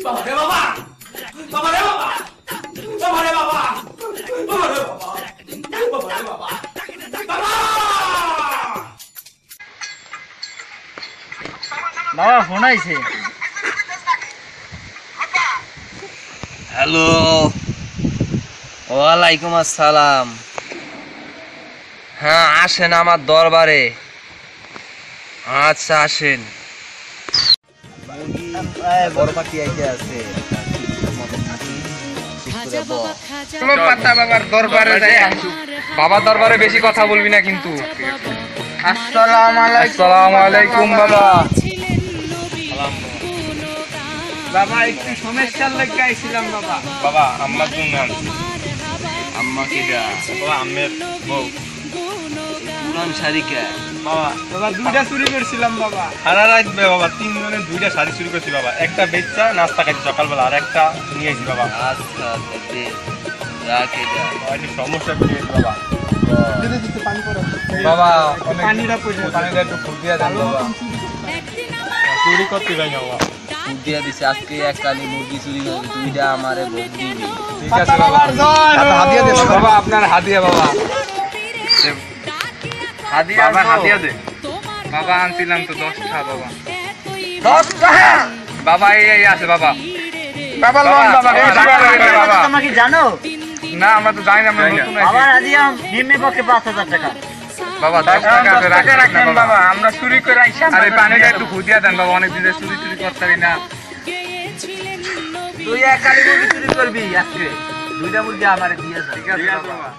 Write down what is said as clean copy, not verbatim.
বাবা রে বাবা, বাবা রে বাবা, বাবা রে বাবা, বাবা রে বাবা, বাবা রে বাবা, বাবা! বাবা ফোন আইছে। হ্যালো, ওয়ালাইকুম আসসালাম। হ্যাঁ আসেন আমার দরবারে। আচ্ছা আসেন। বড় পাখি আইতে আছে। বাবার দরবারে যাই। বাবার দরবারে বেশি কথা বলবি না কিন্তু। আসসালামু আলাইকুম বাবা। বাবা একটু সমস্যার লেগে আইছিলাম বাবা। বাবা আম্মার জন্য আনছি। আম্মা কেডা? বাবা আম্মের বউ। পুরান শাড়িকা। বাবা বাবা দুইটা চুরি করছিলাম বাবা। সারা রাত বাবা তিনজনে দুইটা শাড়ি চুরি করছি বাবা। একটা বেচা নাস্তা খাইছি সকালবেলা, আর একটা নিয়েছি বাবা। আচ্ছা দে রাখে যা। একটু সমস্যা পেয়েছি বাবা। বাবা পানিটা একটু ফুটিয়ে দেন বাবা। চুরি করতে যাই না বাবা। দিয়া দিছে আজকে এক কালি মুরগি চুরি করে দুইটা আমারে ভোট দিবি। ঠিক আছে বাবা। হাদিয়া দেন বাবা, আপনার হাদিয়া বাবা। হাদিয়া বাবা হাদিয়া দে। বাবা আনছিলাম তো 10টা বাবা। 10টা বাবা এই আছে বাবা। বাবা লোন বাবা। বাবা তোমরা কি জানো না আমরা তো জানি না, আমরা নতুন আইছি। আবার আজ নিম্ন পক্ষে 5,000 টাকা। বাবা 10 টাকা আছে রাখেন বাবা। আমরা চুরি করে আইসা। আরে পানিটা একটু খুদিয়া দেন বাবা, অনেক দিন চুরি চুরি করতারি না। তুই এক কালি মুরগি চুরি করবি আজকে, দুইটা মুরগি আমারে দিয়ে যা। ঠিক আছে বাবা।